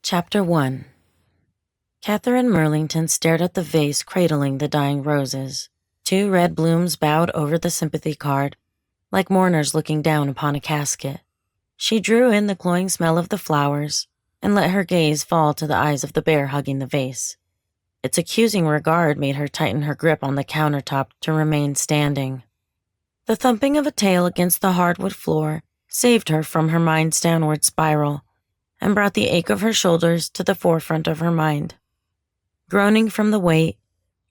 Chapter 1. Kathryn Merlington stared at the vase cradling the dying roses. 2 red blooms bowed over the sympathy card, like mourners looking down upon a casket. She drew in the cloying smell of the flowers and let her gaze fall to the eyes of the bear hugging the vase. Its accusing regard made her tighten her grip on the countertop to remain standing. The thumping of a tail against the hardwood floor saved her from her mind's downward spiral and brought the ache of her shoulders to the forefront of her mind. Groaning from the weight,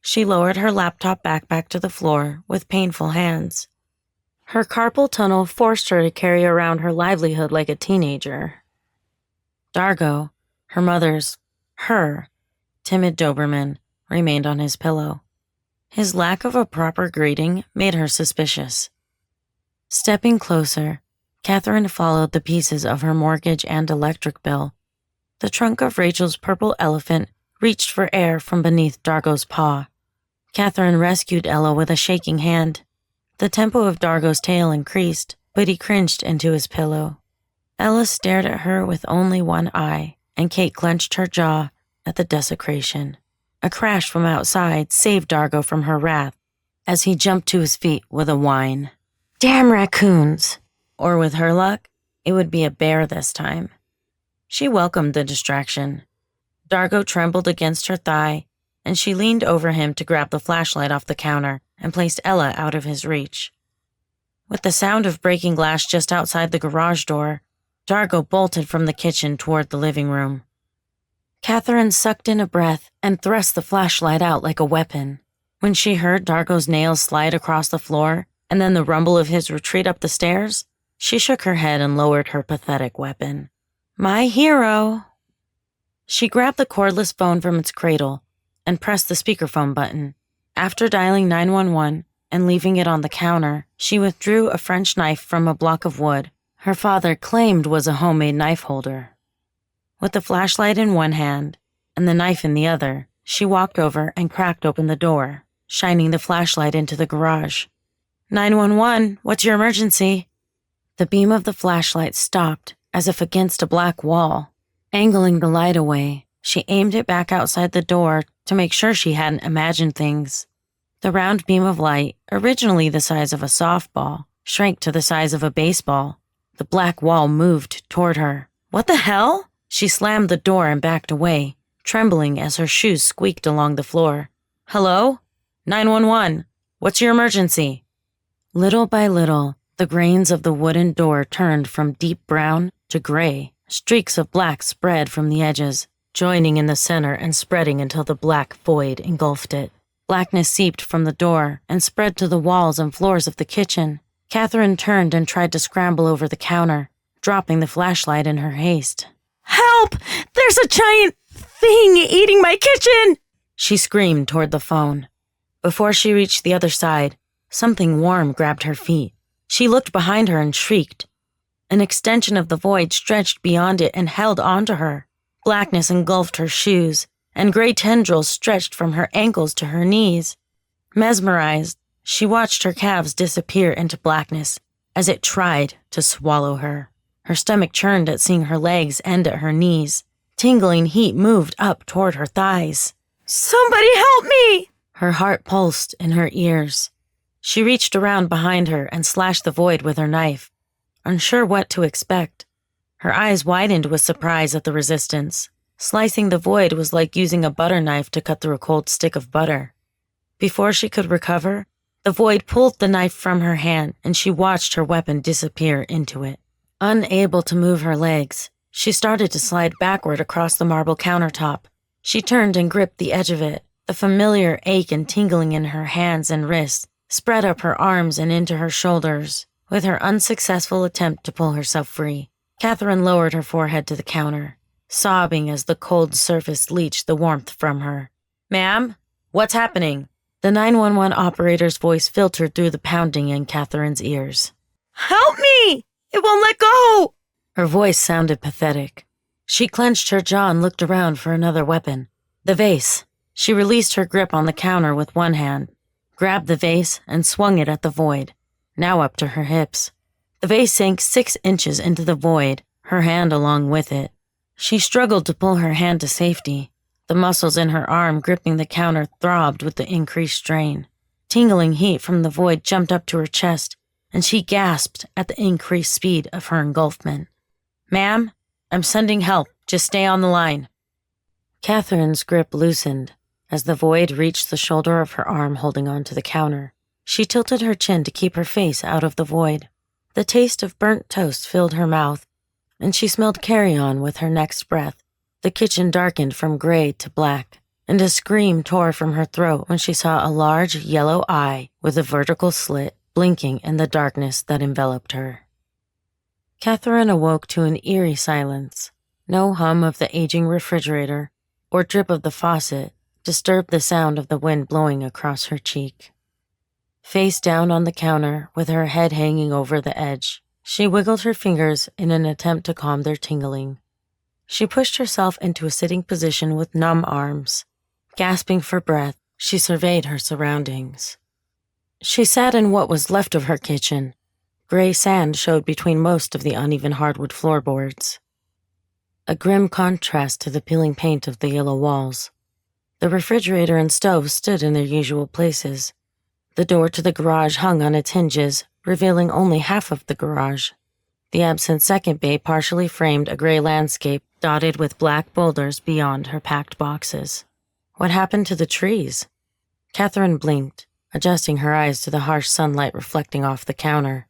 she lowered her laptop backpack to the floor with painful hands. Her carpal tunnel forced her to carry around her livelihood like a teenager. Dargo, her mother's, timid Doberman, remained on his pillow. His lack of a proper greeting made her suspicious. Stepping closer, Kathryn followed the pieces of her mortgage and electric bill. The trunk of Rachel's purple elephant reached for air from beneath Dargo's paw. Kathryn rescued Ella with a shaking hand. The tempo of Dargo's tail increased, but he cringed into his pillow. Ella stared at her with only one eye, and Kate clenched her jaw at the desecration. A crash from outside saved Dargo from her wrath as he jumped to his feet with a whine. "Damn raccoons!" Or with her luck, it would be a bear this time. She welcomed the distraction. Dargo trembled against her thigh, and she leaned over him to grab the flashlight off the counter and placed Ella out of his reach. With the sound of breaking glass just outside the garage door, Dargo bolted from the kitchen toward the living room. Kathryn sucked in a breath and thrust the flashlight out like a weapon. When she heard Dargo's nails slide across the floor and then the rumble of his retreat up the stairs, she shook her head and lowered her pathetic weapon. "My hero!" She grabbed the cordless phone from its cradle and pressed the speakerphone button. After dialing 911 and leaving it on the counter, she withdrew a French knife from a block of wood her father claimed was a homemade knife holder. With the flashlight in one hand and the knife in the other, she walked over and cracked open the door, shining the flashlight into the garage. 911, what's your emergency?" The beam of the flashlight stopped, as if against a black wall. Angling the light away, she aimed it back outside the door to make sure she hadn't imagined things. The round beam of light, originally the size of a softball, shrank to the size of a baseball. The black wall moved toward her. "What the hell?" She slammed the door and backed away, trembling as her shoes squeaked along the floor. "Hello? 911, what's your emergency?" Little by little, the grains of the wooden door turned from deep brown to gray. Streaks of black spread from the edges, joining in the center and spreading until the black void engulfed it. Blackness seeped from the door and spread to the walls and floors of the kitchen. Kathryn turned and tried to scramble over the counter, dropping the flashlight in her haste. "Help! There's a giant thing eating my kitchen!" She screamed toward the phone. Before she reached the other side, something warm grabbed her feet. She looked behind her and shrieked. An extension of the void stretched beyond it and held onto her. Blackness engulfed her shoes, and gray tendrils stretched from her ankles to her knees. Mesmerized, she watched her calves disappear into blackness as it tried to swallow her. Her stomach churned at seeing her legs end at her knees. Tingling heat moved up toward her thighs. "Somebody help me!" Her heart pulsed in her ears. She reached around behind her and slashed the void with her knife, unsure what to expect. Her eyes widened with surprise at the resistance. Slicing the void was like using a butter knife to cut through a cold stick of butter. Before she could recover, the void pulled the knife from her hand and she watched her weapon disappear into it. Unable to move her legs, she started to slide backward across the marble countertop. She turned and gripped the edge of it. The familiar ache and tingling in her hands and wrists spread up her arms and into her shoulders. With her unsuccessful attempt to pull herself free, Kathryn lowered her forehead to the counter, sobbing as the cold surface leached the warmth from her. "Ma'am, what's happening?" The 911 operator's voice filtered through the pounding in Kathryn's ears. "Help me! It won't let go!" Her voice sounded pathetic. She clenched her jaw and looked around for another weapon. The vase. She released her grip on the counter with one hand, grabbed the vase, and swung it at the void, now up to her hips. The vase sank 6 inches into the void, her hand along with it. She struggled to pull her hand to safety. The muscles in her arm gripping the counter throbbed with the increased strain. Tingling heat from the void jumped up to her chest, and she gasped at the increased speed of her engulfment. "Ma'am, I'm sending help. Just stay on the line." Kathryn's grip loosened as the void reached the shoulder of her arm holding onto the counter. She tilted her chin to keep her face out of the void. The taste of burnt toast filled her mouth, and she smelled carrion with her next breath. The kitchen darkened from gray to black, and a scream tore from her throat when she saw a large yellow eye with a vertical slit blinking in the darkness that enveloped her. Kathryn awoke to an eerie silence. No hum of the aging refrigerator or drip of the faucet disturbed the sound of the wind blowing across her cheek. Face down on the counter, with her head hanging over the edge, she wiggled her fingers in an attempt to calm their tingling. She pushed herself into a sitting position with numb arms. Gasping for breath, she surveyed her surroundings. She sat in what was left of her kitchen. Gray sand showed between most of the uneven hardwood floorboards, a grim contrast to the peeling paint of the yellow walls. The refrigerator and stove stood in their usual places. The door to the garage hung on its hinges, revealing only half of the garage. The absent second bay partially framed a gray landscape dotted with black boulders beyond her packed boxes. What happened to the trees? Kathryn blinked, adjusting her eyes to the harsh sunlight reflecting off the counter.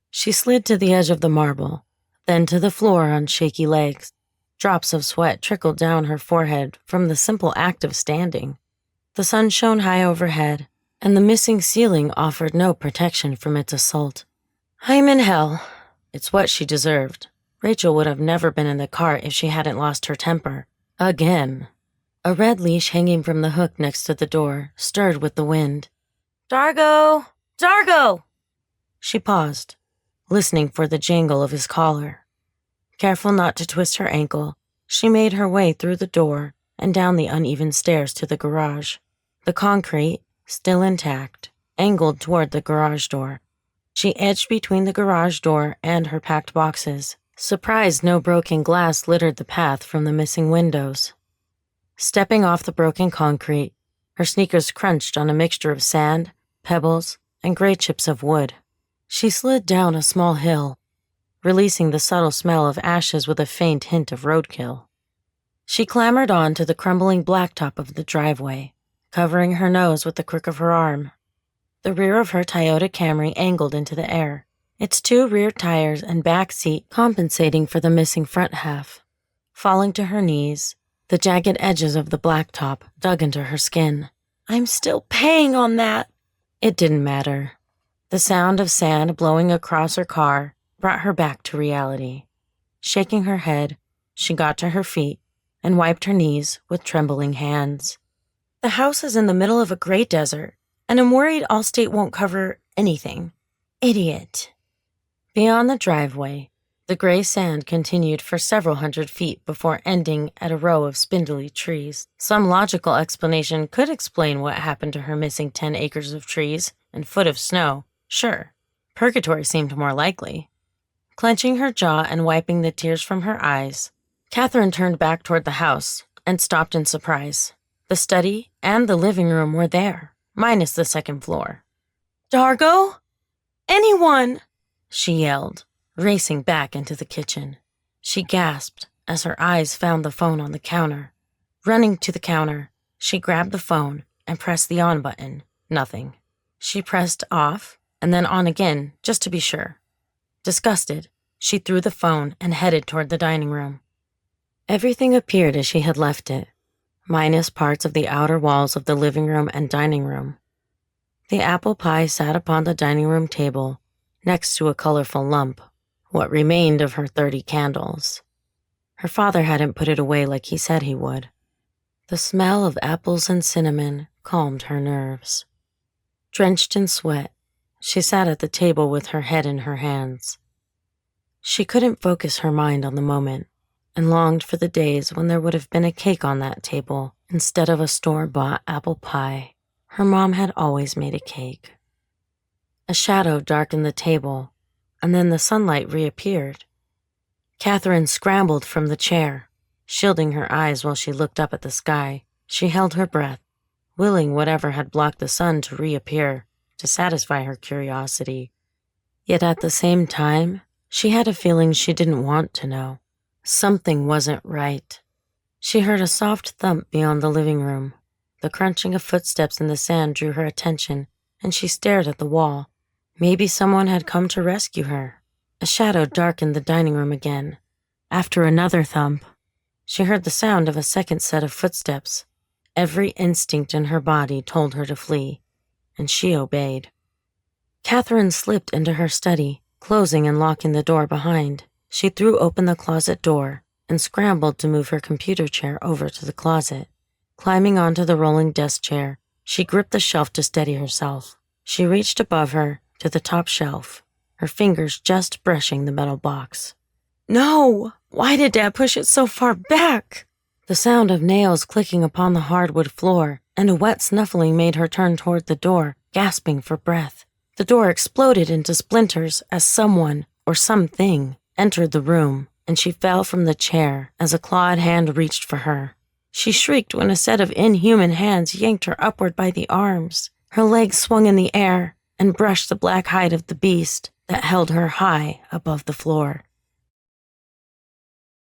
She slid to the edge of the marble, then to the floor on shaky legs. Drops of sweat trickled down her forehead from the simple act of standing. The sun shone high overhead, and the missing ceiling offered no protection from its assault. "I'm in hell." It's what she deserved. Rachel would have never been in the car if she hadn't lost her temper. Again. A red leash hanging from the hook next to the door stirred with the wind. "Dargo! Dargo!" She paused, listening for the jangle of his collar. Careful not to twist her ankle, she made her way through the door and down the uneven stairs to the garage. The concrete, still intact, angled toward the garage door. She edged between the garage door and her packed boxes, surprised no broken glass littered the path from the missing windows. Stepping off the broken concrete, her sneakers crunched on a mixture of sand, pebbles, and gray chips of wood. She slid down a small hill, releasing the subtle smell of ashes with a faint hint of roadkill. She clambered on to the crumbling blacktop of the driveway, covering her nose with the crook of her arm. The rear of her Toyota Camry angled into the air, its two rear tires and back seat compensating for the missing front half. Falling to her knees, the jagged edges of the blacktop dug into her skin. "I'm still paying on that." It didn't matter. The sound of sand blowing across her car brought her back to reality. Shaking her head, she got to her feet and wiped her knees with trembling hands. "The house is in the middle of a great desert, and I'm worried Allstate won't cover anything. Idiot." Beyond the driveway, the gray sand continued for several hundred feet before ending at a row of spindly trees. Some logical explanation could explain what happened to her missing 10 acres of trees and foot of snow. Sure, purgatory seemed more likely. Clenching her jaw and wiping the tears from her eyes, Kathryn turned back toward the house and stopped in surprise. The study and the living room were there, minus the second floor. "Dargo? Anyone!" she yelled, racing back into the kitchen. She gasped as her eyes found the phone on the counter. Running to the counter, she grabbed the phone and pressed the on button. Nothing. She pressed off and then on again, just to be sure. Disgusted, she threw the phone and headed toward the dining room. Everything appeared as she had left it, minus parts of the outer walls of the living room and dining room. The apple pie sat upon the dining room table, next to a colorful lump, what remained of her 30 candles. Her father hadn't put it away like he said he would. The smell of apples and cinnamon calmed her nerves. Drenched in sweat, she sat at the table with her head in her hands. She couldn't focus her mind on the moment, and longed for the days when there would have been a cake on that table instead of a store-bought apple pie. Her mom had always made a cake. A shadow darkened the table, and then the sunlight reappeared. Kathryn scrambled from the chair. Shielding her eyes while she looked up at the sky, she held her breath, willing whatever had blocked the sun to reappear, to satisfy her curiosity. Yet at the same time, she had a feeling she didn't want to know. Something wasn't right. She heard a soft thump beyond the living room. The crunching of footsteps in the sand drew her attention, and she stared at the wall. Maybe someone had come to rescue her. A shadow darkened the dining room again. After another thump, she heard the sound of a second set of footsteps. Every instinct in her body told her to flee, and she obeyed. Kathryn slipped into her study, closing and locking the door behind. She threw open the closet door and scrambled to move her computer chair over to the closet. Climbing onto the rolling desk chair, she gripped the shelf to steady herself. She reached above her to the top shelf, her fingers just brushing the metal box. No! Why did Dad push it so far back? The sound of nails clicking upon the hardwood floor and a wet snuffling made her turn toward the door, gasping for breath. The door exploded into splinters as someone, or something, entered the room, and she fell from the chair as a clawed hand reached for her. She shrieked when a set of inhuman hands yanked her upward by the arms. Her legs swung in the air and brushed the black hide of the beast that held her high above the floor.